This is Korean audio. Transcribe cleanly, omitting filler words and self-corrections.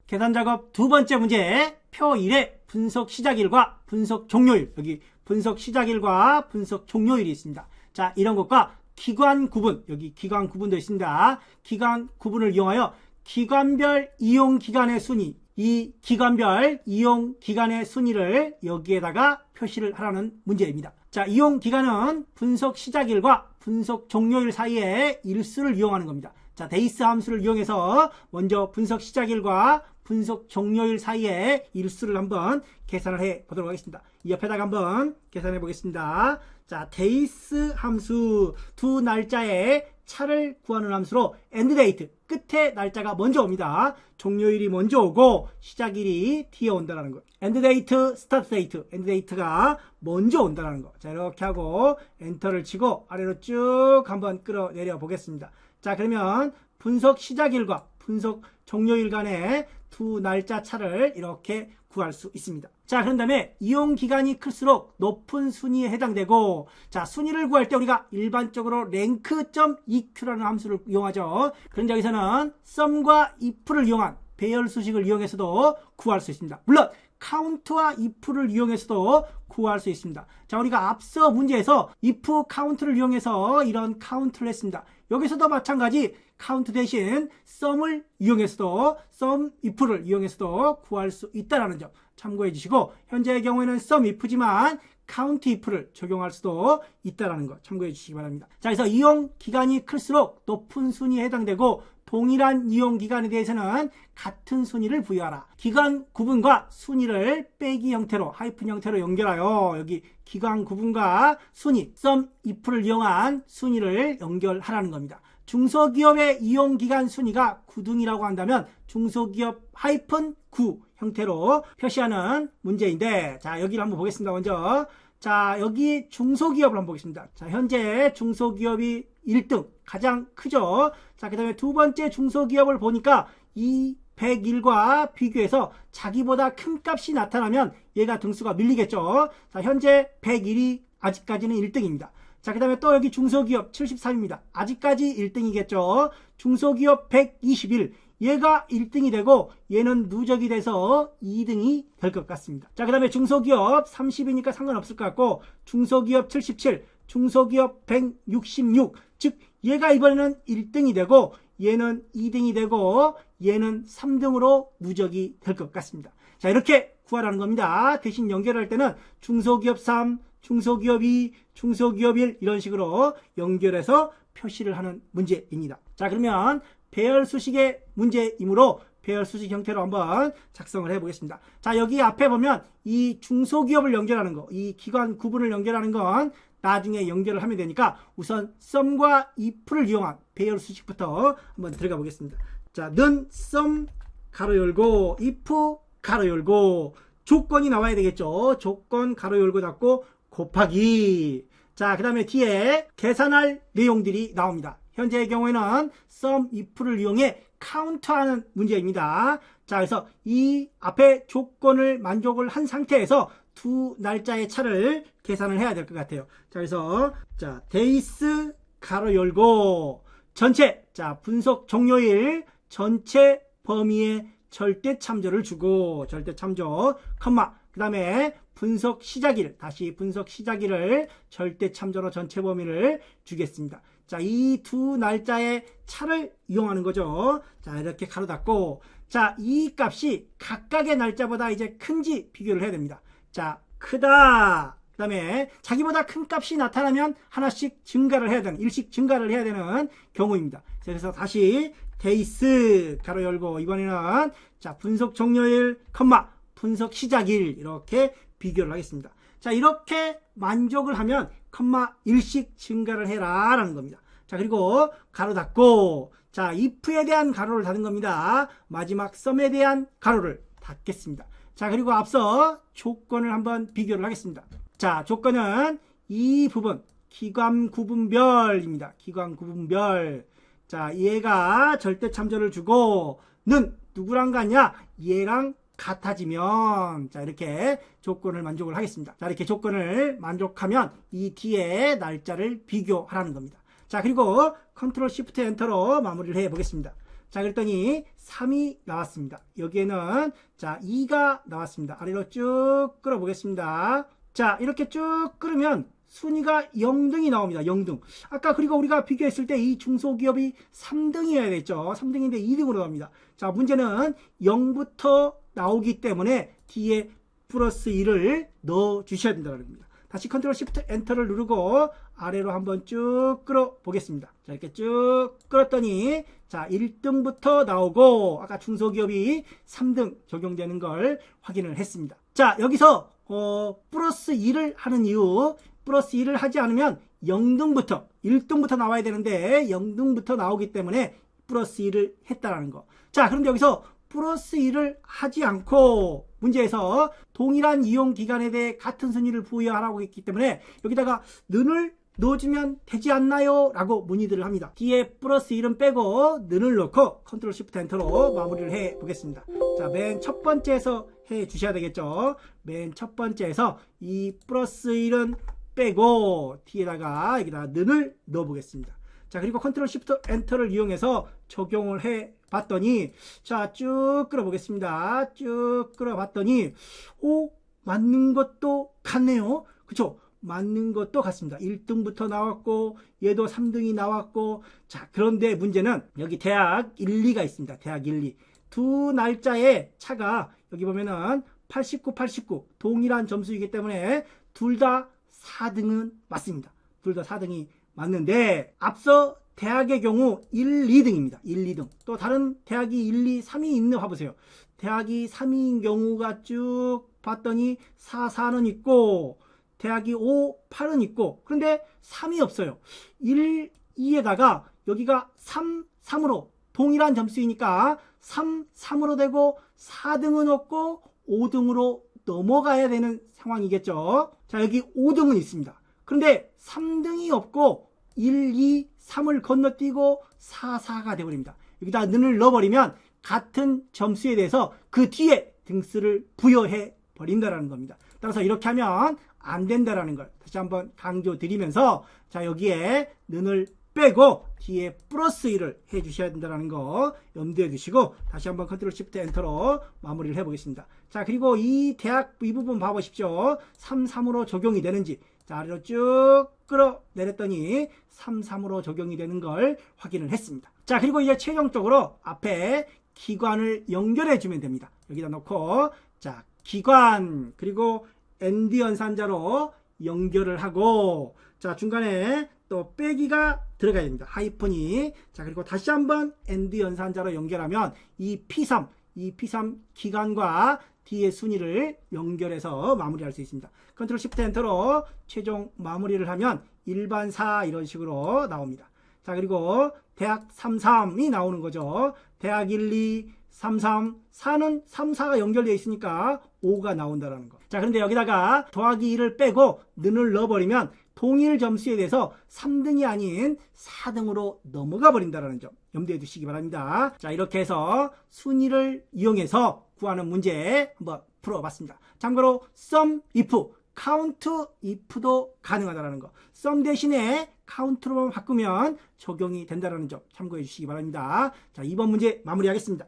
계산 작업 두 번째 문제, 표 1에 분석 시작일과 분석 종료일, 여기 분석 시작일과 분석 종료일이 있습니다. 자, 이런 것과 기간 구분, 여기 기간 구분도 있습니다. 기간 구분을 이용하여 기간별 이용 기간의 순위, 이 기간별 이용 기간의 순위를 여기에다가 표시를 하라는 문제입니다. 자, 이용 기간은 분석 시작일과 분석 종료일 사이에 일수를 이용하는 겁니다. 자, 데이스 함수를 이용해서 먼저 분석 시작일과 분석 종료일 사이에 일수를 한번 계산을 해 보도록 하겠습니다. 이 옆에다가 한번 계산해 보겠습니다. 자, 데이스 함수 두 날짜의 차를 구하는 함수로 end date, 끝에 날짜가 먼저 옵니다. 종료일이 먼저 오고 시작일이 뒤에 온다는 거. end date, start date, end date가 먼저 온다는 거. 자, 이렇게 하고 엔터를 치고 아래로 쭉 한번 끌어내려 보겠습니다. 자, 그러면 분석 시작일과 분석 종료일 간의 두 날짜 차를 이렇게 구할 수 있습니다. 자, 그런 다음에 이용 기간이 클수록 높은 순위에 해당되고, 자, 순위를 구할 때 우리가 일반적으로 rank.eq라는 함수를 이용하죠. 그런데 여기서는 sum과 if를 이용한 배열 수식을 이용해서도 구할 수 있습니다. 물론 count와 if를 이용해서도 구할 수 있습니다. 자, 우리가 앞서 문제에서 if count를 이용해서 이런 count를 했습니다. 여기서도 마찬가지 count 대신 sum을 이용해서도 sum if를 이용해서도 구할 수 있다는 점 참고해 주시고, 현재의 경우에는 sum if지만 count if를 적용할 수도 있다는 거 참고해 주시기 바랍니다. 자, 그래서 이용 기간이 클수록 높은 순위에 해당되고, 동일한 이용 기간에 대해서는 같은 순위를 부여하라. 기간 구분과 순위를 빼기 형태로, 하이픈 형태로 연결하여 여기 기간 구분과 순위, sum if를 이용한 순위를 연결하라는 겁니다. 중소기업의 이용기간 순위가 9등이라고 한다면 중소기업 하이픈 9 형태로 표시하는 문제인데, 자, 여기를 한번 보겠습니다. 먼저, 자, 여기 중소기업을 한번 보겠습니다. 자, 현재 중소기업이 1등, 가장 크죠. 자, 그 다음에 두 번째 중소기업을 보니까 이 101과 비교해서 자기보다 큰 값이 나타나면 얘가 등수가 밀리겠죠. 자, 현재 101이 아직까지는 1등입니다. 자, 그 다음에 또 여기 중소기업 73입니다. 아직까지 1등이겠죠. 중소기업 121, 얘가 1등이 되고 얘는 누적이 돼서 2등이 될 것 같습니다. 자, 그 다음에 중소기업 30이니까 상관없을 것 같고, 중소기업 77, 중소기업 166, 즉 얘가 이번에는 1등이 되고 얘는 2등이 되고 얘는 3등으로 누적이 될 것 같습니다. 자, 이렇게 구하라는 겁니다. 대신 연결할 때는 중소기업 3, 중소기업 2, 중소기업 1 이런 식으로 연결해서 표시를 하는 문제입니다. 자, 그러면 배열 수식의 문제이므로 배열 수식 형태로 한번 작성을 해 보겠습니다. 자, 여기 앞에 보면 이 중소기업을 연결하는 거, 이 기간 구분을 연결하는 건 나중에 연결을 하면 되니까 우선 sum과 if를 이용한 배열 수식부터 한번 들어가 보겠습니다. 자, 는 sum 가로 열고 if 가로 열고, 조건이 나와야 되겠죠. 조건 가로 열고 닫고 곱하기. 자, 그 다음에 뒤에 계산할 내용들이 나옵니다. 현재의 경우에는 sum if를 이용해 카운트하는 문제입니다. 자, 그래서 이 앞에 조건을 만족을 한 상태에서 두 날짜의 차를 계산을 해야 될 것 같아요. 자, 그래서 자, days 가로 열고 전체, 자, 분석 종료일 전체 범위의 절대 참조를 주고, 절대 참조, 컴마, 그 다음에 분석 시작일, 다시 분석 시작일을 절대 참조로 전체 범위를 주겠습니다. 자, 이 두 날짜의 차를 이용하는 거죠. 자, 이렇게 가로 닫고, 자, 이 값이 각각의 날짜보다 이제 큰지 비교를 해야 됩니다. 자, 크다. 그 다음에 자기보다 큰 값이 나타나면 하나씩 증가를 해야 되는, 일씩 증가를 해야 되는 경우입니다. 그래서 다시 days 가로 열고, 이번에는 자, 분석 종료일, 컴마, 분석 시작일 이렇게 비교를 하겠습니다. 자, 이렇게 만족을 하면 컴마 1씩 증가를 해라 라는 겁니다. 자, 그리고 가로 닫고, 자, if에 대한 가로를 닫은 겁니다. 마지막 sum에 대한 가로를 닫겠습니다. 자, 그리고 앞서 조건을 한번 비교를 하겠습니다. 자, 조건은 이 부분 기간 구분별입니다. 기간 구분별. 자, 얘가 절대 참조를 주고, 는 누구랑 같냐? 얘랑 같아지면, 자, 이렇게 조건을 만족을 하겠습니다. 자, 이렇게 조건을 만족하면 이 뒤에 날짜를 비교하라는 겁니다. 자, 그리고 컨트롤 시프트 엔터로 마무리를 해 보겠습니다. 자, 그랬더니 3이 나왔습니다. 여기에는 자, 2가 나왔습니다. 아래로 쭉 끌어보겠습니다. 자, 이렇게 쭉 끌으면 순위가 0등이 나옵니다. 0등. 아까 그리고 우리가 비교했을 때 이 중소기업이 3등이어야 됐죠. 3등인데 2등으로 나옵니다. 자, 문제는 0부터 나오기 때문에 뒤에 플러스 1을 넣어 주셔야 된다는 겁니다. 다시 컨트롤 시프트 엔터를 누르고 아래로 한번 쭉 끌어 보겠습니다. 자, 이렇게 쭉 끌었더니 자, 1등부터 나오고 아까 중소기업이 3등 적용되는 걸 확인을 했습니다. 자, 여기서 플러스 2를 하는 이유, 플러스 2를 하지 않으면 0등부터 1등부터 나와야 되는데 0등부터 나오기 때문에 플러스 2를 했다라는 거. 자, 그런데 여기서 플러스 2를 하지 않고 문제에서 동일한 이용 기간에 대해 같은 순위를 부여하라고 했기 때문에 여기다가 는을 넣어주면 되지 않나요? 라고 문의들을 합니다. 뒤에 플러스 1은 빼고 는을 넣고 컨트롤 시프트 엔터로 마무리를 해 보겠습니다. 자, 맨 첫 번째에서 해 주셔야 되겠죠. 맨 첫 번째에서 이 플러스 1은 빼고 뒤에다가 여기다 는을 넣어 보겠습니다. 자, 그리고 컨트롤 시프트 엔터를 이용해서 적용을 해 봤더니 자, 쭉 끌어 보겠습니다. 쭉 끌어 봤더니 오, 맞는 것도 같네요. 그쵸? 맞는 것도 같습니다. 1등부터 나왔고 얘도 3등이 나왔고. 자, 그런데 문제는 여기 대학 1, 2가 있습니다. 대학 1, 2 두 날짜의 차가 여기 보면은 89, 89 동일한 점수이기 때문에 둘 다 4등은 맞습니다. 둘 다 4등이 맞는데 앞서 대학의 경우 1, 2등입니다. 1, 2등. 또 다른 대학이 1, 2, 3이 있는 봐보세요. 대학이 3위인 경우가 쭉 봤더니 4, 4는 있고 대학이 5, 8은 있고 그런데 3이 없어요. 1, 2에다가 여기가 3, 3으로 동일한 점수이니까 3, 3으로 되고 4등은 없고 5등으로 넘어가야 되는 상황이겠죠. 자, 여기 5등은 있습니다. 그런데 3등이 없고 1, 2, 3을 건너뛰고 4, 4가 되어버립니다. 여기다 는을 넣어버리면 같은 점수에 대해서 그 뒤에 등수를 부여해 버린다는 겁니다. 따라서 이렇게 하면 안 된다라는 걸 다시 한번 강조드리면서 자, 여기에 는을 빼고 뒤에 플러스 1을 해 주셔야 된다는 거 염두에 두시고 다시 한번 컨트롤 시프트 엔터로 마무리를 해 보겠습니다. 자, 그리고 이 대학 이 부분 봐보십시오. 3, 3으로 적용이 되는지 자, 아래로 쭉 끌어 내렸더니 3, 3으로 적용이 되는 걸 확인을 했습니다. 자, 그리고 이제 최종적으로 앞에 기관을 연결해 주면 됩니다. 여기다 놓고 자, 기관 그리고 AND 연산자로 연결을 하고 자, 중간에 또 빼기가 들어가야 됩니다. 하이픈이. 자, 그리고 다시 한번 AND 연산자로 연결하면 이 P3 기관과 뒤의 순위를 연결해서 마무리할 수 있습니다. 컨트롤 시프트 엔터로 최종 마무리를 하면 일반 4 이런 식으로 나옵니다. 자, 그리고 대학 33이 나오는 거죠. 대학 1, 2, 3, 3, 4는 3, 4가 연결되어 있으니까 5가 나온다는 거. 자, 그런데 여기다가 더하기 1을 빼고 는을 넣어버리면 동일 점수에 대해서 3등이 아닌 4등으로 넘어가 버린다는 점 염두에 두시기 바랍니다. 자, 이렇게 해서 순위를 이용해서 구하는 문제 한번 풀어봤습니다. 참고로 sum if, count if도 가능하다는 거. sum 대신에 count로만 바꾸면 적용이 된다는 점 참고해 주시기 바랍니다. 자, 이번 문제 마무리하겠습니다.